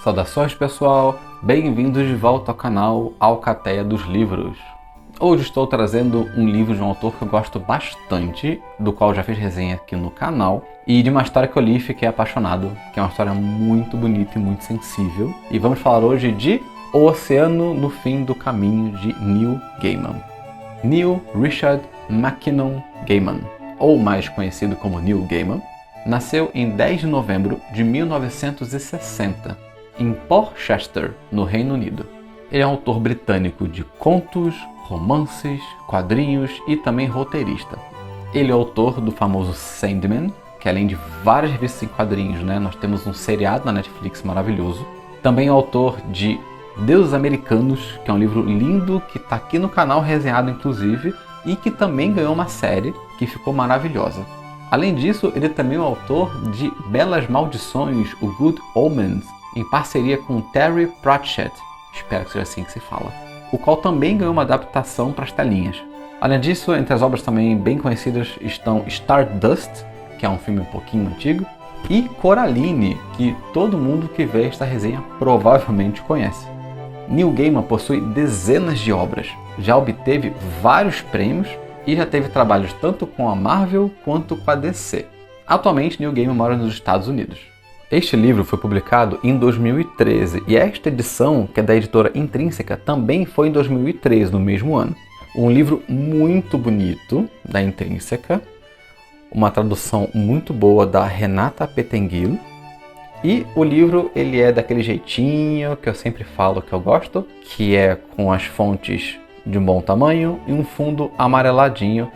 Saudações pessoal, bem-vindos de volta ao canal Alcateia dos Livros. Hoje estou trazendo um livro de um autor que eu gosto bastante, do qual já fiz resenha aqui no canal, e de uma história que eu li e fiquei apaixonado, que é uma história muito bonita e muito sensível. E vamos falar hoje de O Oceano no Fim do Caminho, de Neil Gaiman. Neil Richard Mackinnon Gaiman, ou mais conhecido como Neil Gaiman, nasceu em 10 de novembro de 1960, em Portchester, no Reino Unido. Ele é um autor britânico de contos, romances, quadrinhos e também roteirista. Ele é autor do famoso Sandman, que além de várias revistas em quadrinhos, nós temos um seriado na Netflix maravilhoso. Também é autor de Deuses Americanos, que é um livro lindo que está aqui no canal resenhado inclusive, e que também ganhou uma série que ficou maravilhosa. Além disso, ele também é o autor de Belas Maldições, o Good Omens, em parceria com Terry Pratchett, espero que seja assim que se fala, o qual também ganhou uma adaptação para as telinhas. Além disso, entre as obras também bem conhecidas estão Stardust, que é um filme um pouquinho antigo, e Coraline, que todo mundo que vê esta resenha provavelmente conhece. Neil Gaiman possui dezenas de obras, já obteve vários prêmios e já teve trabalhos tanto com a Marvel quanto com a DC. Atualmente, Neil Gaiman mora nos Estados Unidos. Este livro foi publicado em 2013 e esta edição, que é da editora Intrínseca, também foi em 2013, no mesmo ano. Um livro muito bonito da Intrínseca, uma tradução muito boa da Renata Pettengill, e o livro ele é daquele jeitinho que eu sempre falo que eu gosto, que é com as fontes de um bom tamanho e um fundo amareladinho,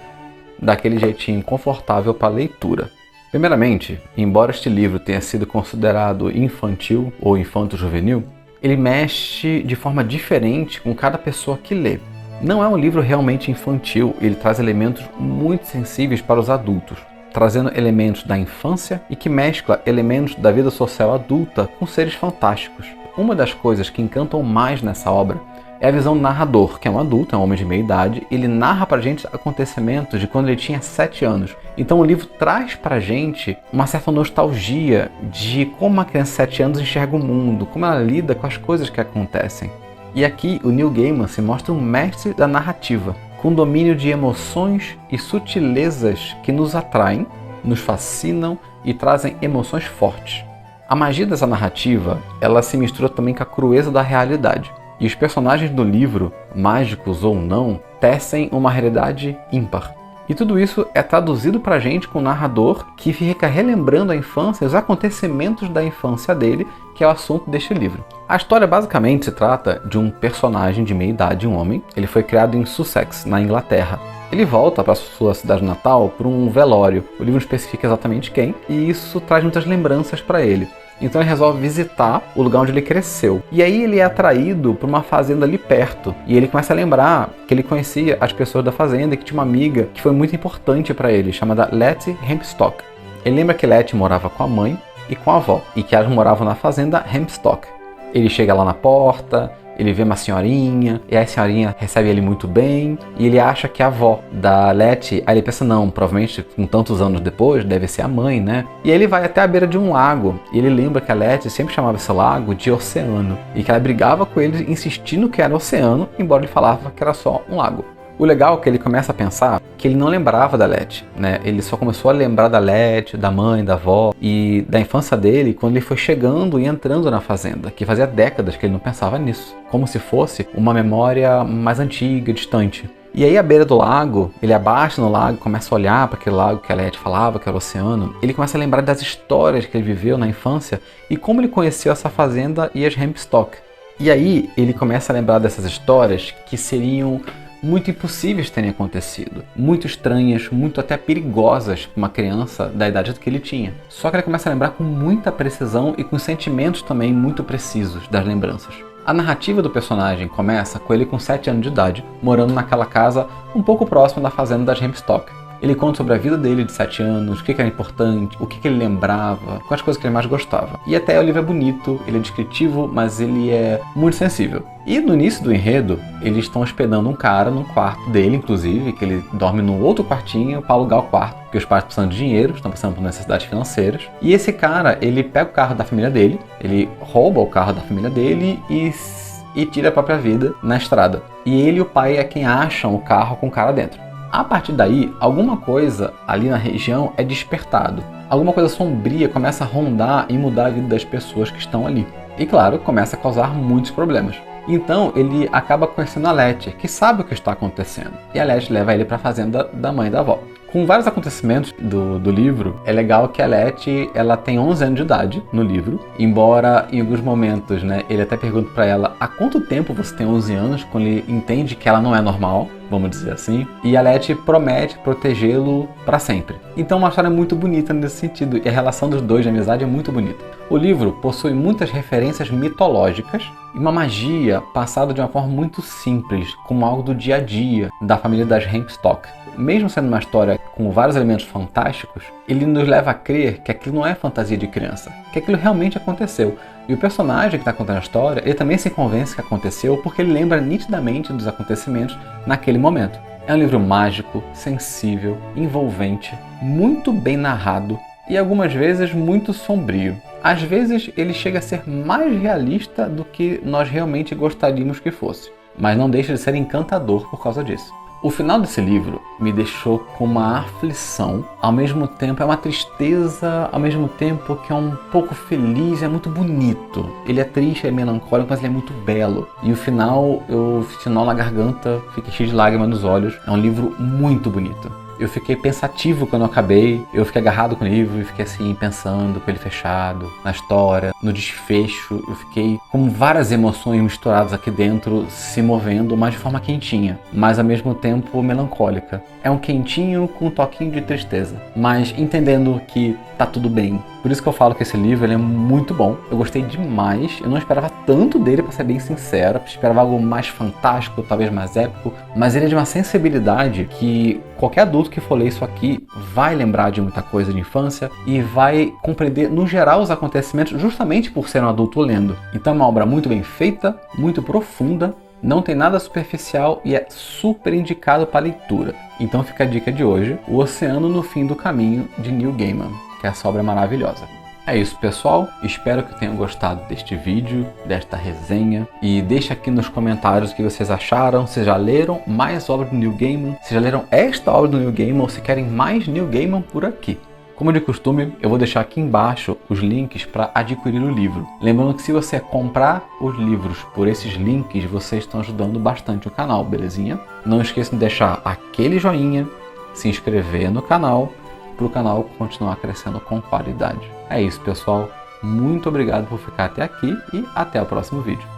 daquele jeitinho confortável para leitura. Primeiramente, embora este livro tenha sido considerado infantil ou infanto-juvenil, ele mexe de forma diferente com cada pessoa que lê. Não é um livro realmente infantil, ele traz elementos muito sensíveis para os adultos, trazendo elementos da infância e que mescla elementos da vida social adulta com seres fantásticos. Uma das coisas que encantam mais nessa obra é a visão do narrador, que é um adulto, é um homem de meia idade. Ele narra pra gente acontecimentos de quando ele tinha 7 anos. Então o livro traz pra gente uma certa nostalgia de como uma criança de 7 anos enxerga o mundo, como ela lida com as coisas que acontecem. E aqui o Neil Gaiman se mostra um mestre da narrativa, com domínio de emoções e sutilezas que nos atraem, nos fascinam e trazem emoções fortes. A magia dessa narrativa, ela se mistura também com a crueza da realidade. E os personagens do livro, mágicos ou não, tecem uma realidade ímpar. E tudo isso é traduzido pra gente com um narrador que fica relembrando a infância e os acontecimentos da infância dele, que é o assunto deste livro. A história basicamente se trata de um personagem de meia idade, um homem. Ele foi criado em Sussex, na Inglaterra. Ele volta para sua cidade natal por um velório. O livro não especifica exatamente quem, e isso traz muitas lembranças para ele. Então ele resolve visitar o lugar onde ele cresceu. E aí ele é atraído por uma fazenda ali perto. E ele começa a lembrar que ele conhecia as pessoas da fazenda e que tinha uma amiga que foi muito importante para ele, chamada Letty Hempstock. Ele lembra que Letty morava com a mãe e com a avó, e que elas moravam na fazenda Hempstock. Ele chega lá na porta, ele vê uma senhorinha, e a senhorinha recebe ele muito bem, e ele acha que é a avó da Letty. Aí ele pensa, não, provavelmente com tantos anos depois, deve ser a mãe, né? E aí ele vai até a beira de um lago, e ele lembra que a Letty sempre chamava esse lago de oceano, e que ela brigava com ele insistindo que era oceano, embora ele falava que era só um lago. O legal é que ele começa a pensar que ele não lembrava da Letty, Ele só começou a lembrar da Letty, da mãe, da avó e da infância dele quando ele foi chegando e entrando na fazenda, que fazia décadas que ele não pensava nisso, como se fosse uma memória mais antiga, distante. E aí à beira do lago, ele abaixa no lago, começa a olhar para aquele lago que a Letty falava, que era o oceano. Ele começa a lembrar das histórias que ele viveu na infância e como ele conheceu essa fazenda e as Hempstock. E aí ele começa a lembrar dessas histórias que seriam muito impossíveis terem acontecido, muito estranhas, muito até perigosas para uma criança da idade que ele tinha. Só que ele começa a lembrar com muita precisão e com sentimentos também muito precisos das lembranças. A narrativa do personagem começa com ele com 7 anos de idade, morando naquela casa um pouco próxima da fazenda das Hempstock. Ele conta sobre a vida dele de 7 anos, o que era importante, o que ele lembrava, quais coisas que ele mais gostava. E até o livro é bonito, ele é descritivo, mas ele é muito sensível. E no início do enredo, eles estão hospedando um cara num quarto dele, inclusive, que ele dorme num outro quartinho para alugar o quarto, porque os pais precisam de dinheiro, estão passando por necessidades financeiras. E esse cara, ele pega o carro da família dele, ele rouba o carro da família dele e tira a própria vida na estrada. E ele e o pai é quem acham o carro com o cara dentro. A partir daí, alguma coisa ali na região é despertado. Alguma coisa sombria começa a rondar e mudar a vida das pessoas que estão ali. E claro, começa a causar muitos problemas. Então ele acaba conhecendo a Letty, que sabe o que está acontecendo. E a Letty leva ele para a fazenda da mãe e da avó. Com vários acontecimentos do livro, é legal que a Letty, ela tem 11 anos de idade no livro, embora em alguns momentos, né, ele até pergunta para ela há quanto tempo você tem 11 anos, quando ele entende que ela não é normal, vamos dizer assim, e a Letty promete protegê-lo para sempre. Então uma história muito bonita nesse sentido, e a relação dos dois de amizade é muito bonita. O livro possui muitas referências mitológicas e uma magia passada de uma forma muito simples, como algo do dia a dia da família das Hempstock. Mesmo sendo uma história com vários elementos fantásticos, ele nos leva a crer que aquilo não é fantasia de criança, que aquilo realmente aconteceu. E o personagem que está contando a história, ele também se convence que aconteceu porque ele lembra nitidamente dos acontecimentos naquele momento. É um livro mágico, sensível, envolvente, muito bem narrado e algumas vezes muito sombrio. Às vezes ele chega a ser mais realista do que nós realmente gostaríamos que fosse, mas não deixa de ser encantador por causa disso. O final desse livro me deixou com uma aflição, ao mesmo tempo é uma tristeza, ao mesmo tempo que é um pouco feliz, é muito bonito. Ele é triste, é melancólico, mas ele é muito belo. E o final, eu senti nó na garganta, fiquei cheio de lágrimas nos olhos. É um livro muito bonito. Eu fiquei pensativo quando eu acabei, eu fiquei agarrado com o livro e fiquei assim, pensando com ele fechado, na história, no desfecho. Eu fiquei com várias emoções misturadas aqui dentro, se movendo, mas de forma quentinha, mas ao mesmo tempo melancólica. É um quentinho com um toquinho de tristeza, mas entendendo que tá tudo bem. Por isso que eu falo que esse livro ele é muito bom. Eu gostei demais, eu não esperava tanto dele, para ser bem sincero. Eu esperava algo mais fantástico, talvez mais épico, mas ele é de uma sensibilidade que qualquer adulto que for ler isso aqui vai lembrar de muita coisa de infância e vai compreender, no geral, os acontecimentos justamente por ser um adulto lendo. Então é uma obra muito bem feita, muito profunda, não tem nada superficial e é super indicado para leitura. Então fica a dica de hoje, O Oceano no Fim do Caminho, de Neil Gaiman, que essa obra é maravilhosa. É isso, pessoal. Espero que tenham gostado deste vídeo, desta resenha. E deixe aqui nos comentários o que vocês acharam. Se já leram mais obras do Neil Gaiman, se já leram esta obra do Neil Gaiman ou se querem mais Neil Gaiman por aqui. Como de costume, eu vou deixar aqui embaixo os links para adquirir o livro. Lembrando que se você comprar os livros por esses links, vocês estão ajudando bastante o canal, belezinha? Não esqueçam de deixar aquele joinha, se inscrever no canal, para o canal continuar crescendo com qualidade. É isso, pessoal. Muito obrigado por ficar até aqui e até o próximo vídeo.